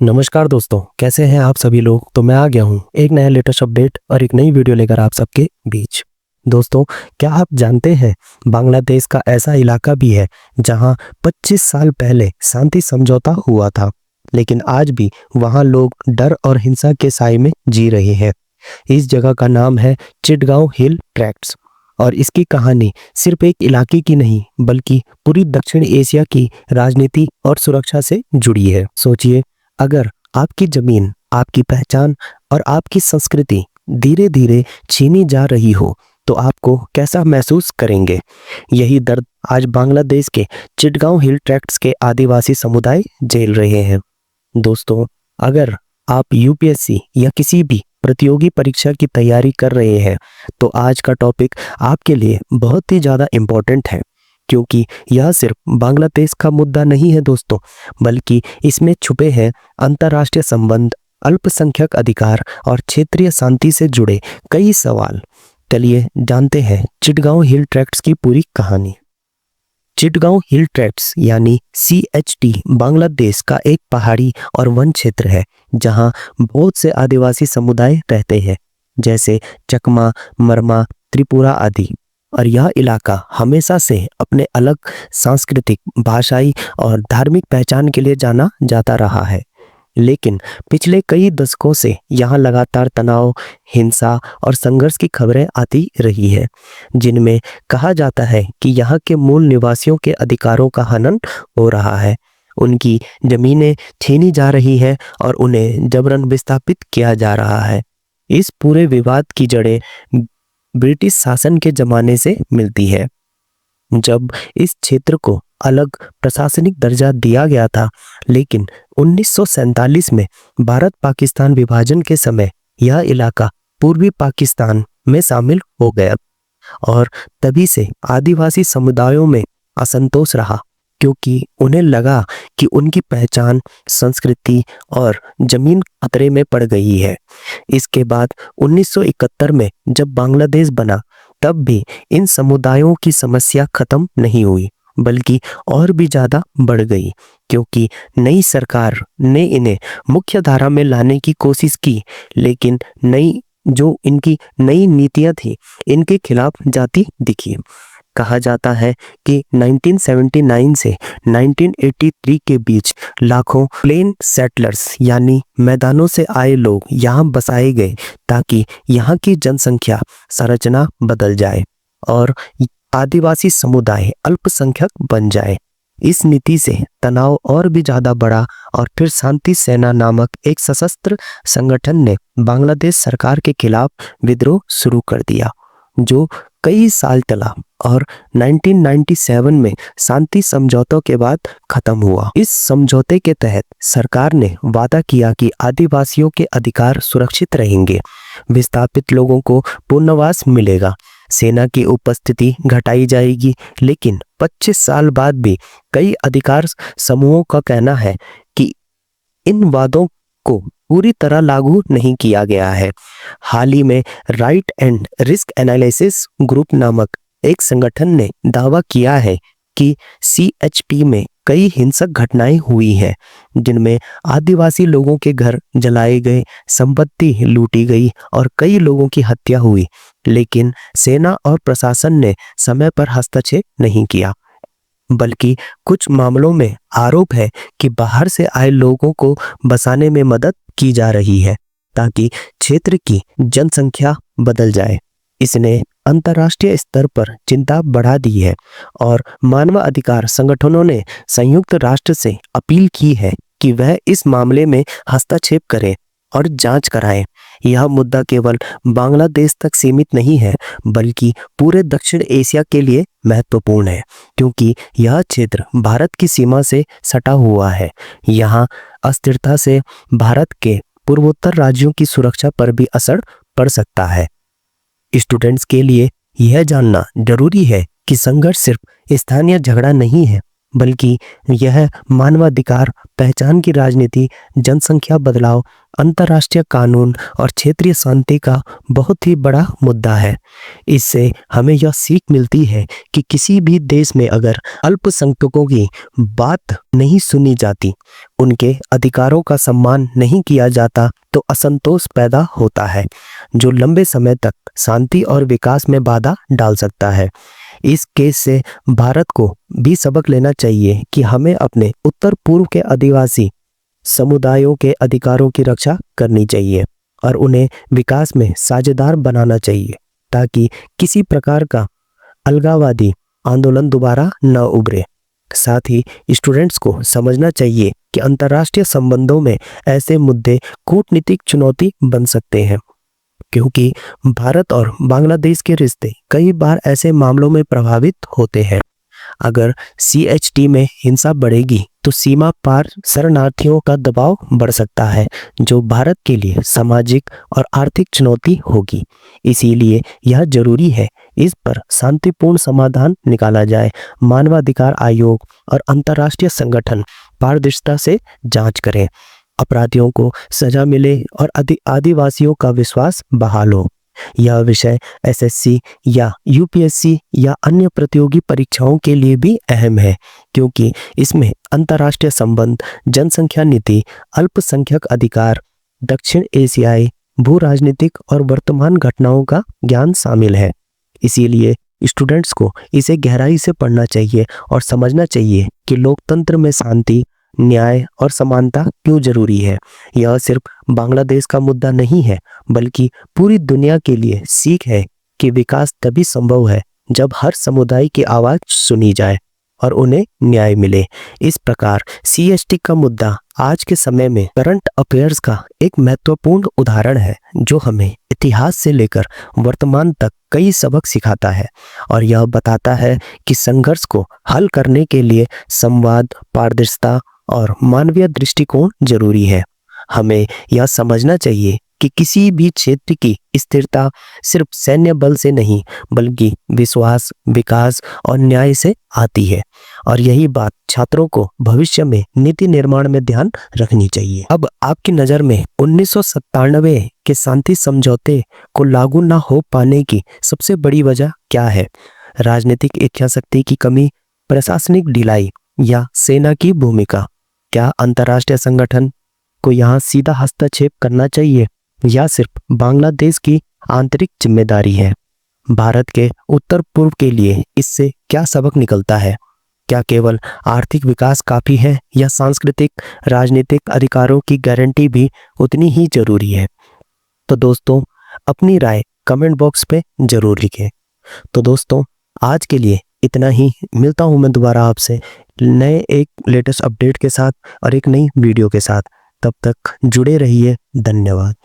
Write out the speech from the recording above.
नमस्कार दोस्तों, कैसे हैं आप सभी लोग। तो मैं आ गया हूं एक नया लेटेस्ट अपडेट और एक नई वीडियो लेकर आप सबके बीच। दोस्तों, क्या आप जानते हैं बांग्लादेश का ऐसा इलाका भी है जहां 25 साल पहले शांति समझौता हुआ था, लेकिन आज भी वहां लोग डर और हिंसा के साए में जी रहे हैं। इस जगह का नाम है चिटगांव हिल ट्रैक्ट्स और इसकी कहानी सिर्फ एक इलाके की नहीं बल्कि पूरी दक्षिण एशिया की राजनीति और सुरक्षा से जुड़ी है। सोचिए, अगर आपकी जमीन, आपकी पहचान और आपकी संस्कृति धीरे धीरे छीनी जा रही हो तो आपको कैसा महसूस करेंगे। यही दर्द आज बांग्लादेश के चिटगांव हिल ट्रैक्ट्स के आदिवासी समुदाय झेल रहे हैं। दोस्तों, अगर आप यूपीएससी या किसी भी प्रतियोगी परीक्षा की तैयारी कर रहे हैं तो आज का टॉपिक आपके लिए बहुत ही ज़्यादा इम्पोर्टेंट है, क्योंकि यह सिर्फ बांग्लादेश का मुद्दा नहीं है दोस्तों, बल्कि इसमें छुपे हैं अंतर्राष्ट्रीय संबंध, अल्पसंख्यक अधिकार और क्षेत्रीय शांति से जुड़े कई सवाल। चलिए जानते हैं चिटगांव हिल ट्रैक्ट्स की पूरी कहानी। चिटगांव हिल ट्रैक्ट्स यानी CHT बांग्लादेश का एक पहाड़ी और वन क्षेत्र है जहां बहुत से आदिवासी समुदाय रहते हैं, जैसे चकमा, मरमा, त्रिपुरा आदि। और यह इलाका हमेशा से अपने अलग सांस्कृतिक, भाषाई और धार्मिक पहचान के लिए जाना जाता रहा है। लेकिन पिछले कई दशकों से यहाँ लगातार तनाव, हिंसा और संघर्ष की खबरें आती रही है, जिनमें कहा जाता है कि यहाँ के मूल निवासियों के अधिकारों का हनन हो रहा है, उनकी जमीनें छीनी जा रही हैं और उन्हें जबरन विस्थापित किया जा रहा है। इस पूरे विवाद की जड़ें ब्रिटिश शासन के जमाने से मिलती है, जब इस क्षेत्र को अलग प्रशासनिक दर्जा दिया गया था। लेकिन 1947 में भारत पाकिस्तान विभाजन के समय यह इलाका पूर्वी पाकिस्तान में शामिल हो गया और तभी से आदिवासी समुदायों में असंतोष रहा, क्योंकि उन्हें लगा कि उनकी पहचान, संस्कृति और जमीन खतरे में पड़ गई है। इसके बाद 1971 में जब बांग्लादेश बना, तब भी इन समुदायों की समस्या खत्म नहीं हुई, बल्कि और भी ज़्यादा बढ़ गई, क्योंकि नई सरकार ने इन्हें मुख्य धारा में लाने की कोशिश की, लेकिन इनकी नई नीतियां थी, इनके खिलाफ जाती दिखी। कहा जाता है कि 1979 से 1983 के बीच लाखों प्लेन सेटलर्स यानी मैदानों से आए लोग यहाँ बसाए गए, ताकि यहाँ की जनसंख्या संरचना बदल जाए और आदिवासी समुदाय अल्पसंख्यक बन जाए। इस नीति से तनाव और भी ज्यादा बढ़ा और फिर शांति सेना नामक एक सशस्त्र संगठन ने बांग्लादेश सरकार के खिलाफ विद्रोह शुरू कर दिया, जो कई साल चला और 1997 में शांति समझौतों के बाद खत्म हुआ। इस समझौते के तहत सरकार ने वादा किया कि आदिवासियों के अधिकार सुरक्षित रहेंगे, विस्थापित लोगों को पुनर्वास मिलेगा, सेना की उपस्थिति घटाई जाएगी। लेकिन 25 साल बाद भी कई अधिकार समूहों का कहना है कि इन वादों को पूरी तरह लागू नहीं किया गया है। हाल ही में right and risk analysis group नामक एक संगठन ने दावा किया है कि CHP में कई हिंसक घटनाएं हुई हैं, जिनमें आदिवासी लोगों के घर जलाए गए, संपत्ति लूटी गई और कई लोगों की हत्या हुई। लेकिन सेना और प्रशासन ने समय पर हस्तक्षेप नहीं किया, बल्कि कुछ मामलों में आरोप है कि बाहर से आए लोगों को बसाने में मदद की जा रही है, ताकि क्षेत्र की जनसंख्या बदल जाए। इसने अंतर्राष्ट्रीय स्तर पर चिंता बढ़ा दी है और मानवाधिकार संगठनों ने संयुक्त राष्ट्र से अपील की है कि वह इस मामले में हस्तक्षेप करें और जांच कराएं। यह मुद्दा केवल बांग्लादेश तक सीमित नहीं है, बल्कि पूरे दक्षिण एशिया के लिए महत्वपूर्ण है, क्योंकि यह क्षेत्र भारत की सीमा से सटा हुआ है। यहाँ अस्थिरता से भारत के पूर्वोत्तर राज्यों की सुरक्षा पर भी असर पड़ सकता है। स्टूडेंट्स के लिए यह जानना जरूरी है कि संघर्ष सिर्फ स्थानीय झगड़ा नहीं है, बल्कि यह मानवाधिकार, पहचान की राजनीति, जनसंख्या बदलाव, अंतर्राष्ट्रीय कानून और क्षेत्रीय शांति का बहुत ही बड़ा मुद्दा है। इससे हमें यह सीख मिलती है कि किसी भी देश में अगर अल्पसंख्यकों की बात नहीं सुनी जाती, उनके अधिकारों का सम्मान नहीं किया जाता, तो असंतोष पैदा होता है, जो लंबे समय तक शांति और विकास में बाधा डाल सकता है। इस केस से भारत को भी सबक लेना चाहिए कि हमें अपने उत्तर पूर्व के आदिवासी समुदायों के अधिकारों की रक्षा करनी चाहिए और उन्हें विकास में साझेदार बनाना चाहिए, ताकि किसी प्रकार का अलगाववादी आंदोलन दोबारा न उभरे। साथ ही स्टूडेंट्स को समझना चाहिए कि अंतर्राष्ट्रीय संबंधों में ऐसे मुद्दे कूटनीतिक चुनौती बन सकते हैं, क्योंकि भारत और बांग्लादेश के रिश्ते कई बार ऐसे मामलों में प्रभावित होते हैं। अगर CHT में हिंसा बढ़ेगी तो सीमा पार शरणार्थियों का दबाव बढ़ सकता है, जो भारत के लिए सामाजिक और आर्थिक चुनौती होगी। इसीलिए यह जरूरी है इस पर शांतिपूर्ण समाधान निकाला जाए। मानवाधिकार आयोग और अंतर्राष्ट्रीय संगठन पारदर्शिता से जांच करें, अपराधियों को सजा मिले और आदिवासियों का विश्वास बहाल हो। यह विषय SSC या UPSC या अन्य प्रतियोगी परीक्षाओं के लिए भी अहम है, क्योंकि इसमें अंतर्राष्ट्रीय संबंध, जनसंख्या नीति, अल्पसंख्यक अधिकार, दक्षिण एशियाई भू राजनीतिक और वर्तमान घटनाओं का ज्ञान शामिल है। इसीलिए स्टूडेंट्स को इसे गहराई से पढ़ना चाहिए और समझना चाहिए कि लोकतंत्र में शांति, न्याय और समानता क्यों जरूरी है। यह सिर्फ बांग्लादेश का मुद्दा नहीं है, बल्कि पूरी दुनिया के लिए सीख है कि विकास तभी संभव है जब हर समुदाय की आवाज सुनी जाए और उन्हें न्याय मिले। इस प्रकार CHT का मुद्दा आज के समय में करंट अफेयर्स का एक महत्वपूर्ण उदाहरण है, जो हमें इतिहास से लेकर वर्तमान तक कई सबक सिखाता है और यह बताता है कि संघर्ष को हल करने के लिए संवाद, पारदर्शिता और मानवीय दृष्टिकोण जरूरी है। हमें यह समझना चाहिए कि किसी भी क्षेत्र की स्थिरता सिर्फ सैन्य बल से नहीं, बल्कि विश्वास, विकास और न्याय से आती है, और यही बात छात्रों को भविष्य में नीति निर्माण में ध्यान रखनी चाहिए। अब आपकी नज़र में 1997 के शांति समझौते को लागू न हो पाने की सबसे बड़ी वजह क्या है? राजनीतिक इच्छाशक्ति की कमी, प्रशासनिक ढिलाई या सेना की भूमिका? क्या अंतर्राष्ट्रीय संगठन को यहाँ सीधा हस्तक्षेप करना चाहिए या सिर्फ बांग्लादेश की आंतरिक जिम्मेदारी है? भारत के उत्तर पूर्व के लिए इससे क्या सबक निकलता है? क्या केवल आर्थिक विकास काफी है या सांस्कृतिक, राजनीतिक अधिकारों की गारंटी भी उतनी ही जरूरी है? तो दोस्तों, अपनी राय कमेंट बॉक्स पे जरूर लिखें। तो दोस्तों, आज के लिए इतना ही। मिलता हूं मैं दोबारा आपसे नए एक लेटेस्ट अपडेट के साथ और एक नई वीडियो के साथ। तब तक जुड़े रहिए। धन्यवाद।